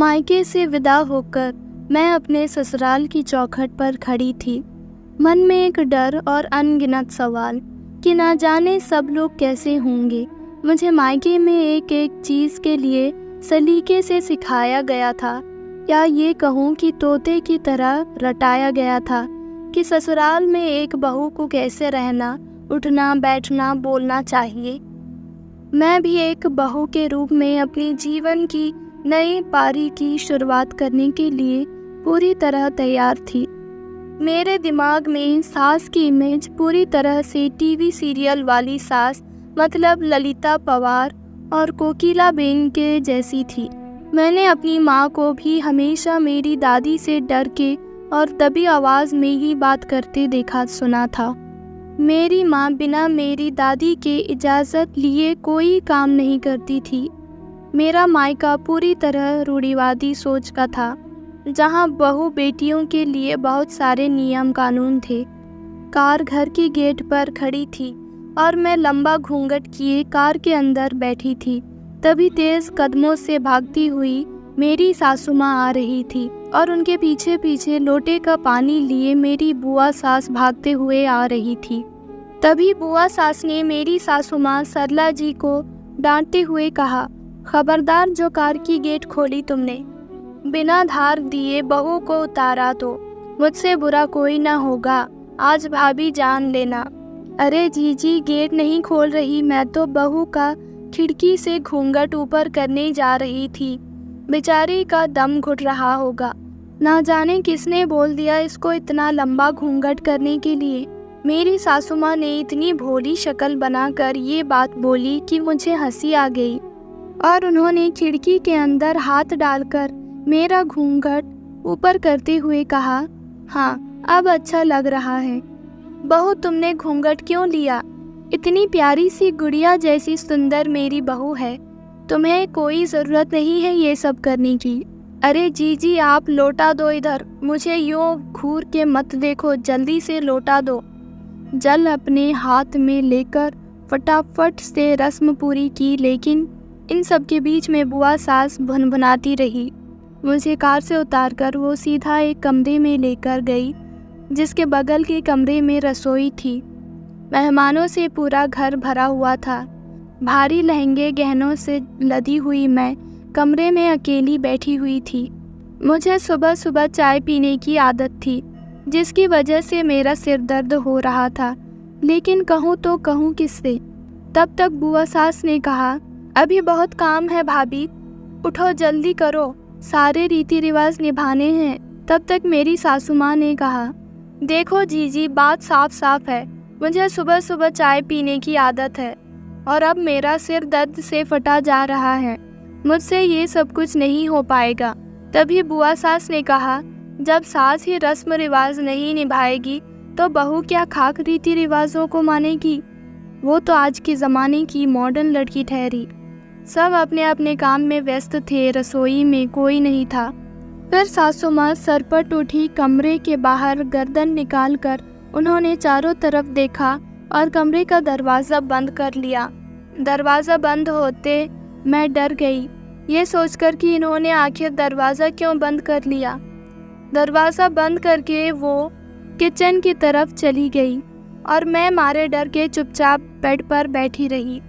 मायके से विदा होकर मैं अपने ससुराल की चौखट पर खड़ी थी। मन में एक डर और अनगिनत सवाल कि ना जाने सब लोग कैसे होंगे। मुझे मायके में एक एक चीज़ के लिए सलीके से सिखाया गया था, या ये कहूँ कि तोते की तरह रटाया गया था कि ससुराल में एक बहू को कैसे रहना, उठना, बैठना, बोलना चाहिए। मैं भी एक बहू के रूप में अपनी जीवन की नई पारी की शुरुआत करने के लिए पूरी तरह तैयार थी। मेरे दिमाग में सास की इमेज पूरी तरह से टीवी सीरियल वाली सास, मतलब ललिता पवार और कोकिलाबेन के जैसी थी। मैंने अपनी माँ को भी हमेशा मेरी दादी से डर के और दबी आवाज़ में ही बात करते देखा सुना था। मेरी माँ बिना मेरी दादी के इजाज़त लिए कोई काम नहीं करती थी। मेरा मायका पूरी तरह रूढ़िवादी सोच का था, जहाँ बहू बेटियों के लिए बहुत सारे नियम कानून थे। कार घर की गेट पर खड़ी थी और मैं लंबा घूंघट किए कार के अंदर बैठी थी। तभी तेज़ कदमों से भागती हुई मेरी सासू माँ आ रही थी और उनके पीछे पीछे लोटे का पानी लिए मेरी बुआ सास भागते हुए आ रही थी। तभी बुआ सास ने मेरी सासू माँ सरला जी को डांटते हुए कहा, खबरदार जो कार की गेट खोली तुमने, बिना धार दिए बहू को उतारा तो मुझसे बुरा कोई ना होगा, आज भाभी जान लेना। अरे जीजी, गेट नहीं खोल रही, मैं तो बहू का खिड़की से घूंघट ऊपर करने जा रही थी। बेचारी का दम घुट रहा होगा, ना जाने किसने बोल दिया इसको इतना लंबा घूंघट करने के लिए। मेरी सासू माँ ने इतनी भोली शक्ल बनाकर ये बात बोली कि मुझे हंसी आ गई और उन्होंने खिड़की के अंदर हाथ डालकर मेरा घूंघट ऊपर करते हुए कहा, हाँ अब अच्छा लग रहा है। बहू, तुमने घूंघट क्यों लिया? इतनी प्यारी सी गुड़िया जैसी सुंदर मेरी बहू है, तुम्हें कोई ज़रूरत नहीं है ये सब करने की। अरे जीजी, आप लोटा दो इधर, मुझे यूँ घूर के मत देखो, जल्दी से लोटा दो। जल अपने हाथ में लेकर फटाफट से रस्म पूरी की, लेकिन इन सब के बीच में बुआ सास भुनभुनाती रही। मुझे कार से उतारकर वो सीधा एक कमरे में लेकर गई, जिसके बगल के कमरे में रसोई थी। मेहमानों से पूरा घर भरा हुआ था। भारी लहंगे गहनों से लदी हुई मैं कमरे में अकेली बैठी हुई थी। मुझे सुबह सुबह चाय पीने की आदत थी, जिसकी वजह से मेरा सिर दर्द हो रहा था, लेकिन कहूँ तो कहूँ किससे। तब तक बुआ सास ने कहा, अभी बहुत काम है भाभी, उठो जल्दी करो, सारे रीति रिवाज निभाने हैं। तब तक मेरी सासू माँ ने कहा, देखो जीजी, बात साफ साफ है, मुझे सुबह सुबह चाय पीने की आदत है और अब मेरा सिर दर्द से फटा जा रहा है, मुझसे ये सब कुछ नहीं हो पाएगा। तभी बुआ सास ने कहा, जब सास ही रस्म रिवाज नहीं निभाएगी तो बहू क्या खाक रीति रिवाजों को मानेगी? वो तो आज के ज़माने की मॉडर्न लड़की ठहरी। सब अपने अपने काम में व्यस्त थे, रसोई में कोई नहीं था। फिर सासू माँ सरपट उठी, कमरे के बाहर गर्दन निकाल कर उन्होंने चारों तरफ देखा और कमरे का दरवाज़ा बंद कर लिया। दरवाज़ा बंद होते मैं डर गई, ये सोचकर कि इन्होंने आखिर दरवाज़ा क्यों बंद कर लिया। दरवाज़ा बंद करके वो किचन की तरफ चली गई और मैं मारे डर के चुपचाप बेड पर बैठी रही।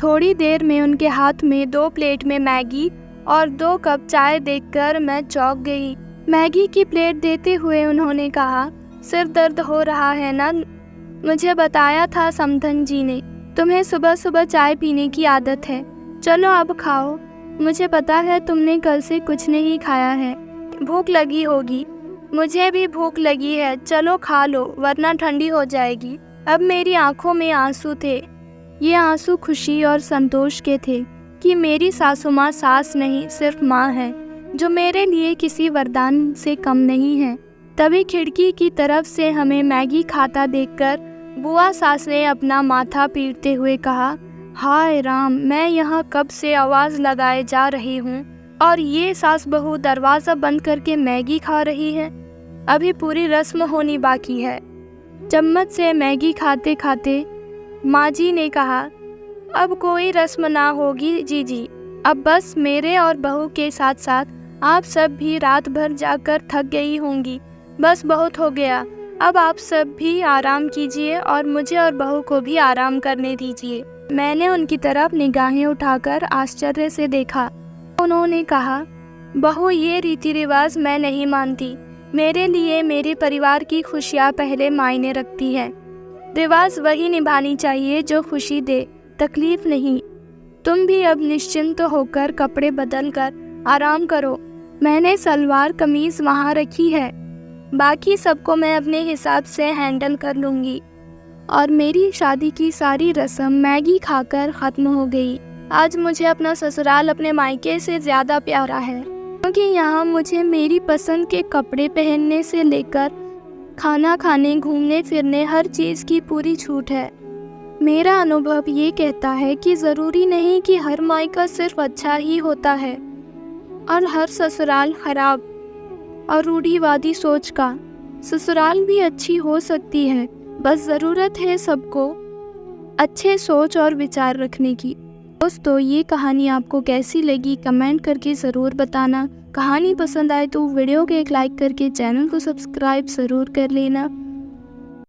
थोड़ी देर में उनके हाथ में 2 प्लेट में मैगी और 2 कप चाय देखकर मैं चौंक गई। मैगी की प्लेट देते हुए उन्होंने कहा, सिर दर्द हो रहा है ना? मुझे बताया था समधन जी ने, तुम्हें सुबह सुबह चाय पीने की आदत है, चलो अब खाओ। मुझे पता है तुमने कल से कुछ नहीं खाया है, भूख लगी होगी। मुझे भी भूख लगी है, चलो खा लो वरना ठंडी हो जाएगी। अब मेरी आंखों में आंसू थे। ये आंसू खुशी और संतोष के थे कि मेरी सासू माँ सास नहीं, सिर्फ माँ है, जो मेरे लिए किसी वरदान से कम नहीं है। तभी खिड़की की तरफ से हमें मैगी खाता देखकर बुआ सास ने अपना माथा पीटते हुए कहा, हाय राम, मैं यहाँ कब से आवाज़ लगाए जा रही हूँ और ये सास बहू दरवाज़ा बंद करके मैगी खा रही है। अभी पूरी रस्म होनी बाकी है। चम्मच से मैगी खाते खाते माँ जी ने कहा, अब कोई रस्म ना होगी जीजी, अब बस मेरे और बहू के साथ साथ आप सब भी रात भर जाकर थक गई होंगी। बस बहुत हो गया, अब आप सब भी आराम कीजिए और मुझे और बहू को भी आराम करने दीजिए। मैंने उनकी तरफ निगाहें उठाकर आश्चर्य से देखा। उन्होंने कहा, बहू, ये रीति रिवाज मैं नहीं मानती। मेरे लिए मेरे परिवार की खुशियाँ पहले मायने रखती है। रिवाज वही निभानी चाहिए जो खुशी दे, तकलीफ नहीं। तुम भी अब निश्चिंत होकर कपड़े बदल कर आराम करो। मैंने सलवार कमीज वहाँ रखी है, बाकी सबको मैं अपने हिसाब से हैंडल कर लूँगी। और मेरी शादी की सारी रस्म मैगी खाकर ख़त्म हो गई। आज मुझे अपना ससुराल अपने मायके से ज़्यादा प्यारा है, क्योंकि यहाँ मुझे मेरी पसंद के कपड़े पहनने से लेकर खाना खाने, घूमने फिरने, हर चीज़ की पूरी छूट है। मेरा अनुभव ये कहता है कि ज़रूरी नहीं कि हर मायका सिर्फ अच्छा ही होता है और हर ससुराल खराब और रूढ़िवादी सोच का। ससुराल भी अच्छी हो सकती है, बस ज़रूरत है सबको अच्छे सोच और विचार रखने की। दोस्तों, ये कहानी आपको कैसी लगी कमेंट करके ज़रूर बताना। कहानी पसंद आए तो वीडियो को एक लाइक करके चैनल को सब्सक्राइब ज़रूर कर लेना।